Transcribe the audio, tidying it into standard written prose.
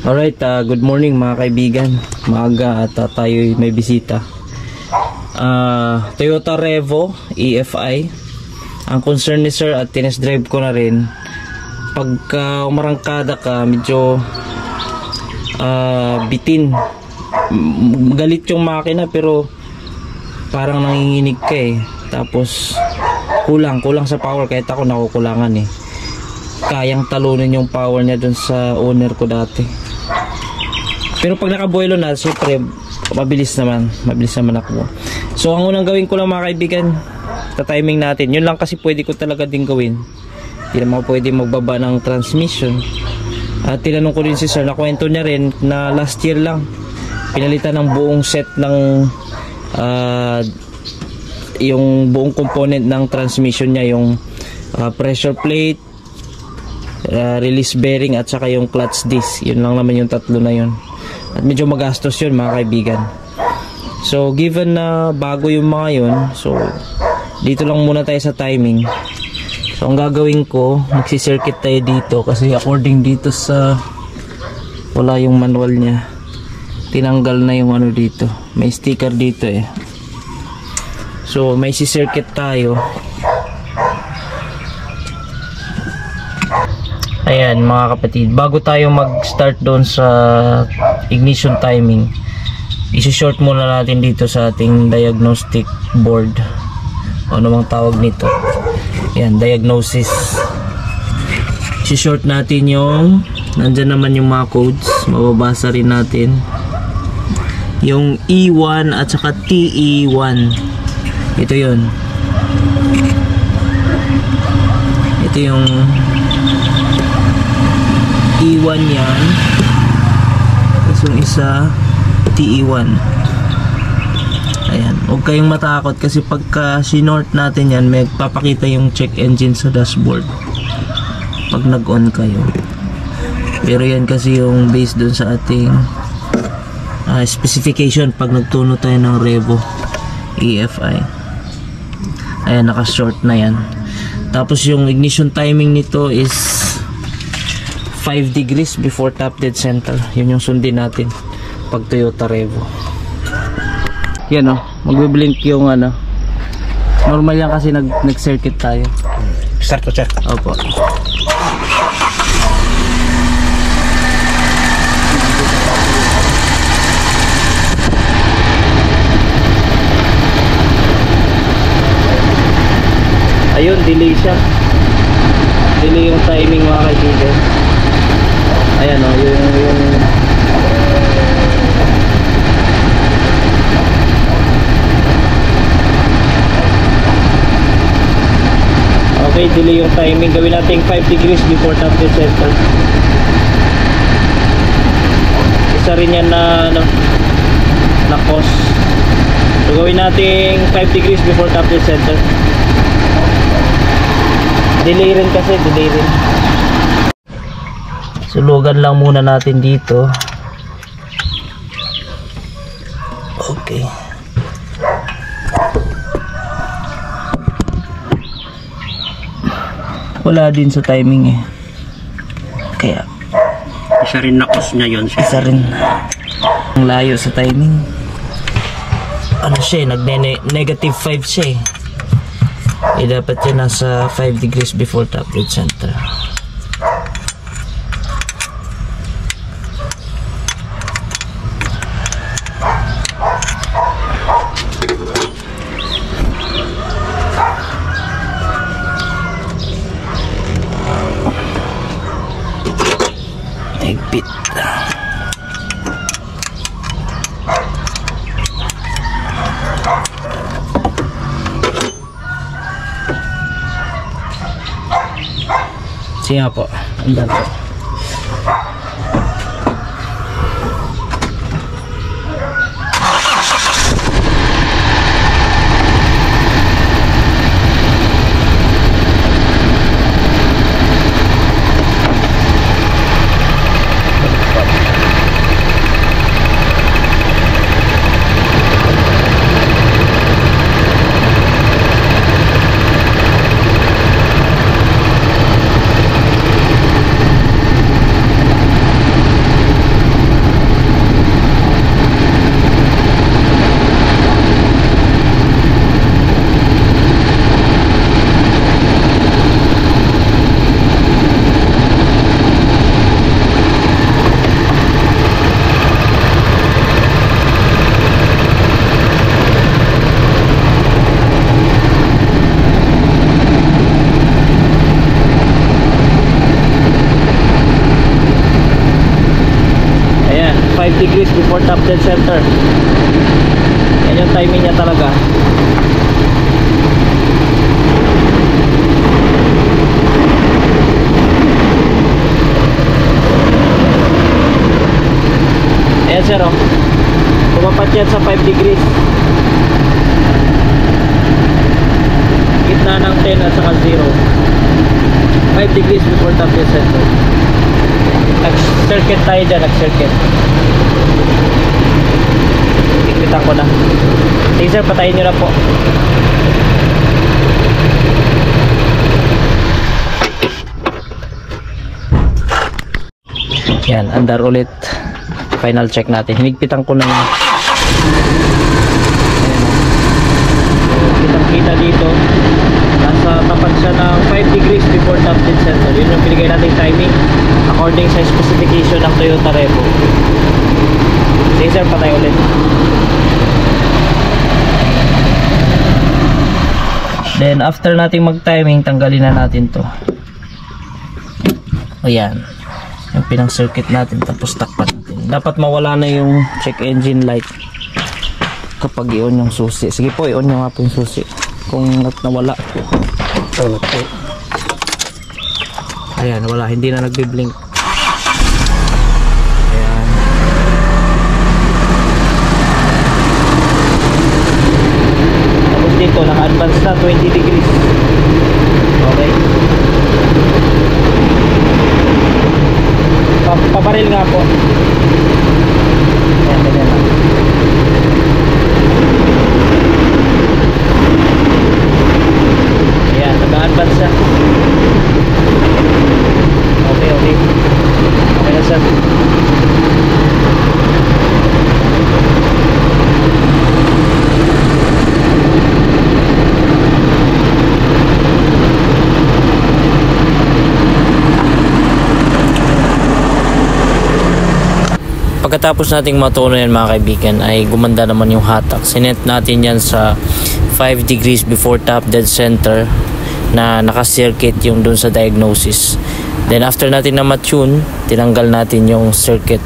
Alright, good morning mga kaibigan. Maaga at tayo may bisita. Toyota Revo EFI. Ang concern ni sir at tinest drive ko na rin, pagka umarangkada ka medyo bitin. Galit yung makina pero parang nanginginig ka eh. Tapos kulang sa power, kahit ako nakukulangan eh. Kayang talunin yung power niya dun sa owner ko dati. Pero pag nakabuelo na, syempre mabilis naman ako. So ang unang gawin ko lang mga kaibigan, ta-timing natin. Yun lang kasi pwede ko talaga din gawin. Hindi naman pwede magbaba ng transmission. At tinanong ko din si sir, na kwento niya rin na last year lang pinalitan ng buong set ng yung buong component ng transmission niya, yung pressure plate, release bearing at saka yung clutch disc. Yun lang naman yung tatlo na yun. At medyo magastos yun mga kaibigan. So given na bago yung mga yun, so dito lang muna tayo sa timing. So ang gagawin ko, magsi-circuit tayo dito kasi according dito sa wala yung manual niya, tinanggal na yung ano dito, may sticker dito eh. So may si-circuit tayo. Ayan mga kapatid, bago tayo mag-start doon sa ignition timing, isi-short muna natin dito sa ating diagnostic board, o ano mang tawag nito. Ayan, diagnosis. Isi-short natin yung, nandyan naman yung mga codes, mababasa rin natin yung E1 at saka TE1. Ito yun, ito yung E1 yan, tapos yung isa TE1. Ayan, huwag kayong matakot kasi pagka sinort natin yan, may papakita yung check engine sa dashboard pag nag-on kayo. Pero yan kasi yung based dun sa ating specification pag nagtuno tayo ng Revo EFI. Ayan, naka-short na yan. Tapos yung ignition timing nito is 5 degrees before top dead center. Yun yung sundin natin pag Toyota Revo. Yan o, magbe-blink yung ano. Normal yan kasi nag-circuit tayo. Start to check. Opo. Ayun, delay siya. Delay yung timing mga kaibigan. Ayan o, yung okay, delay yung timing. Gawin natin 5 degrees before top dead center. Isa rin yan na ano, na cause. So gawin natin 5 degrees before top dead center. Delay rin kasi, delay rin. Sulugan lang muna natin dito. Okay. Wala din sa timing eh. Kaya isa rin na cause niya yun. Isa rin. Ang layo sa timing. Ano siya eh, nag-negative 5 siya eh. Eh dapat yan nasa 5 degrees before top dead center. Higpit. Siya po, andan po. 5 degrees before top dead center. Yan yung timing niya talaga. Ayan sir, oh. Tumapat yan sa 5 degrees. Gitna ng 10 at saka 0. 5 degrees before top dead center. Nag-circuit tayo dyan, nag-circuit. Ikitan ko na. Sige sir, patayin nyo na po. Yan, andar ulit. Final check natin. Hinigpitan ko na yun. Kitang-kita dito. Nasa tapat siya ng 5 degrees before top dead center. Yun yung pinigay nating timing according sa specification ng Toyota Revo. Sige sir, patay ulit. Then after nating mag-timing, tanggalin na natin to. Ayan. Yung pinang circuit natin, tapos takpan natin. Dapat mawala na yung check engine light kapag i-on yung susi. Sige po, i-on nyo nga po yung susi kung nawala. Ayan, wala, hindi na nagbi-blink. Ayan. Tapos dito, naka-advance na 20 degrees. Okay. Paparil nga po. Ayan, ganyan lang. Ayan, nag-advance siya. Okay, okay. Okay na sir. Pagkatapos nating matuno yan mga kaibigan ay gumanda naman yung hatak. Sinet natin yan sa 5 degrees before top dead center na naka-circuit yung dun sa diagnosis. Then after natin na matune, tinanggal natin yung circuit